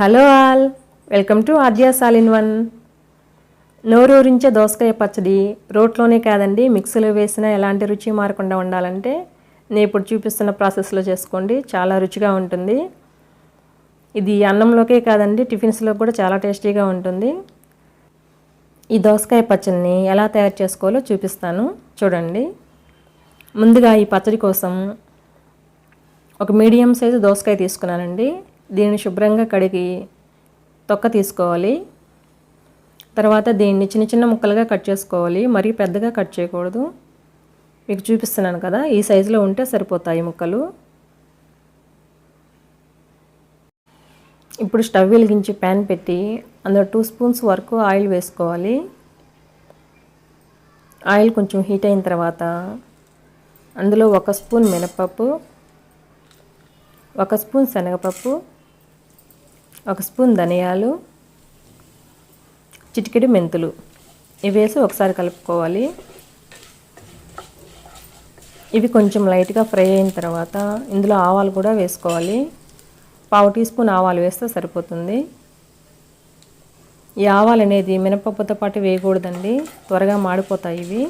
Hello all, welcome to Aadya's all in one. నోరూరించే దోసకాయ పచ్చడి రోట్లోనే కాదండి, మిక్సీలో వేసినా ఎలాంటి రుచి మారకుండా ఉండాలంటే నేను ఇప్పుడు చూపిస్తున్న ప్రాసెస్లో చేసుకోండి. చాలా రుచిగా ఉంటుంది. ఇది అన్నంలోకే కాదండి, టిఫిన్స్లో కూడా చాలా టేస్టీగా ఉంటుంది. ఈ దోసకాయ పచ్చడిని ఎలా తయారు చేసుకోవాలో చూపిస్తాను, చూడండి. ముందుగా ఈ పచ్చడి కోసం ఒక మీడియం సైజు దోసకాయ తీసుకున్నానండి. దీన్ని శుభ్రంగా కడిగి తొక్క తీసుకోవాలి. తర్వాత దీన్ని చిన్న చిన్న ముక్కలుగా కట్ చేసుకోవాలి. మరీ పెద్దగా కట్ చేయకూడదు. మీకు చూపిస్తున్నాను కదా, ఈ సైజులో ఉంటే సరిపోతాయి ముక్కలు. ఇప్పుడు స్టవ్ వెలిగించి ప్యాన్ పెట్టి అందులో 2 స్పూన్స్ వరకు ఆయిల్ వేసుకోవాలి. ఆయిల్ కొంచెం హీట్ అయిన తర్వాత అందులో 1 స్పూన్ మినపప్పు, 1 స్పూన్ శనగపప్పు, 1 స్పూన్ ధనియాలు, చిటికెడు మెంతులు ఇవి వేసి ఒకసారి కలుపుకోవాలి. ఇవి కొంచెం లైట్గా ఫ్రై అయిన తర్వాత ఇందులో ఆవాలు కూడా వేసుకోవాలి. 1/2 టీ స్పూన్ ఆవాలు వేస్తే సరిపోతుంది. ఈ ఆవాలు అనేది మినపప్పుతో పాటు వేయకూడదండి, త్వరగా మాడిపోతాయి ఇవి.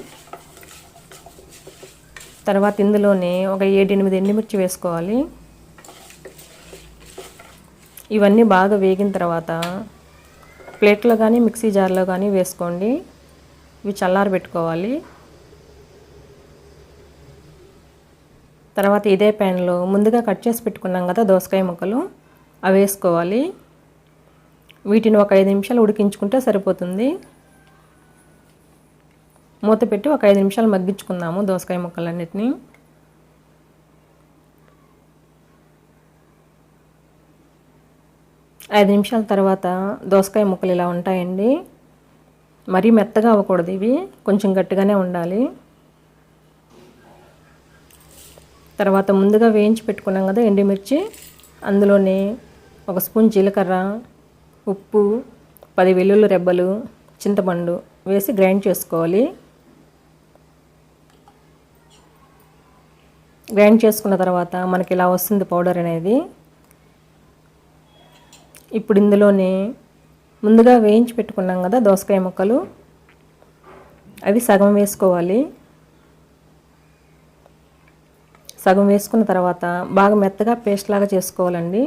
తర్వాత ఇందులోనే ఒక 7-8 ఎండుమిర్చి వేసుకోవాలి. ఇవన్నీ బాగా వేగిన తర్వాత ప్లేట్లో కానీ మిక్సీ జార్లో కానీ వేసుకోండి. ఇవి చల్లారబెట్టుకోవాలి. తర్వాత ఇదే ప్యాన్లో ముందుగా కట్ చేసి పెట్టుకున్నాం కదా దోసకాయ ముక్కలు, అవి వేసుకోవాలి. వీటిని ఒక 5 నిమిషాలు ఉడికించుకుంటే సరిపోతుంది. మూత పెట్టి ఒక 5 నిమిషాలు మగ్గించుకుందాము దోసకాయ ముక్కలన్నిటిని. ఐదు నిమిషాల తర్వాత దోసకాయ ముక్కలు ఇలా ఉంటాయండి. మరీ మెత్తగా అవ్వకూడదు, ఇవి కొంచెం గట్టిగానే ఉండాలి. తర్వాత ముందుగా వేయించి పెట్టుకున్నాం కదా ఎండుమిర్చి, అందులోనే 1 స్పూన్ జీలకర్ర, ఉప్పు, 10 వెల్లుల్లి రెబ్బలు, చింతపండు వేసి గ్రైండ్ చేసుకోవాలి. గ్రైండ్ చేసుకున్న తర్వాత మనకి ఇలా వస్తుంది పౌడర్ అనేది. ఇప్పుడు ఇందులోనే ముందుగా వేయించి పెట్టుకున్నాం కదా దోసకాయ ముక్కలు, అవి సగం వేసుకోవాలి. సగం వేసుకున్న తర్వాత బాగా మెత్తగా పేస్ట్ లాగా చేసుకోవాలండి.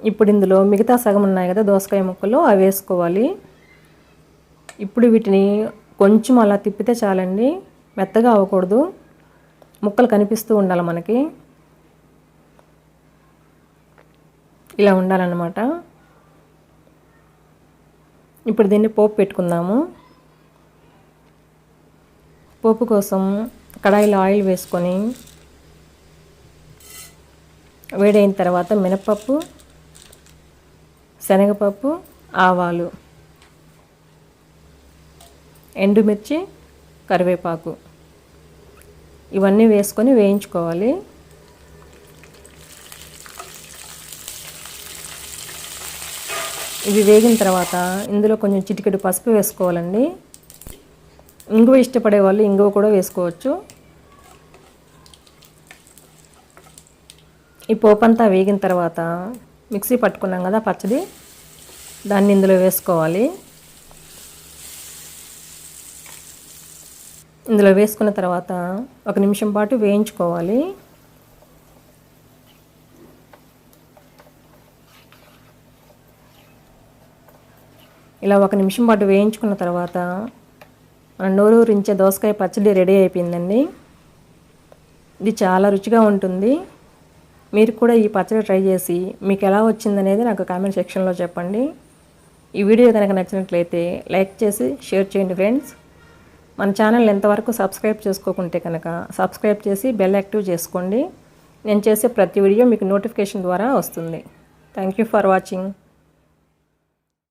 ఇప్పుడు ఇందులో మిగతా సగం ఉన్నాయి కదా దోసకాయ ముక్కలు, అవి వేసుకోవాలి. ఇప్పుడు వీటిని కొంచెం అలా తిప్పితే చాలండి, మెత్తగా అవ్వకూడదు, ముక్కలు కనిపిస్తూ ఉండాలి మనకి, ఇలా ఉండాలన్నమాట. ఇప్పుడు దీన్ని పోపు పెట్టుకుందాము. పోపు కోసం కడాయిలో ఆయిల్ వేసుకొని వేడైన తర్వాత మినపప్పు, శనగపప్పు, ఆవాలు, ఎండుమిర్చి, కరివేపాకు ఇవన్నీ వేసుకొని వేయించుకోవాలి. ఇవి వేగిన తర్వాత ఇందులో కొంచెం చిటికెడు పసుపు వేసుకోవాలండి. ఇంగువ ఇష్టపడే వాళ్ళు ఇంగువ కూడా వేసుకోవచ్చు. ఈ పోపంతా వేగిన తర్వాత మిక్సీ పట్టుకున్నాం కదా పచ్చడి, దాన్ని ఇందులో వేసుకోవాలి. ఇందులో వేసుకున్న తర్వాత 1 నిమిషం పాటు వేయించుకోవాలి. ఇలా 1 నిమిషం పాటు వేయించుకున్న తర్వాత మన నోరూరించే దోసకాయ పచ్చడి రెడీ అయిపోయిందండి. ఇది చాలా రుచిగా ఉంటుంది. మీరు కూడా ఈ పచ్చడి ట్రై చేసి మీకు ఎలా వచ్చిందనేది నాకు కామెంట్ సెక్షన్లో చెప్పండి. ఈ వీడియో కనుక నచ్చినట్లయితే లైక్ చేసి షేర్ చేయండి ఫ్రెండ్స్. మన ఛానల్ ఎంతవరకు సబ్స్క్రైబ్ చేసుకోకుంటే కనుక సబ్స్క్రైబ్ చేసి బెల్ యాక్టివ్ చేసుకోండి. నేను చేసే ప్రతి వీడియో మీకు నోటిఫికేషన్ ద్వారా వస్తుంది. Thank you for watching.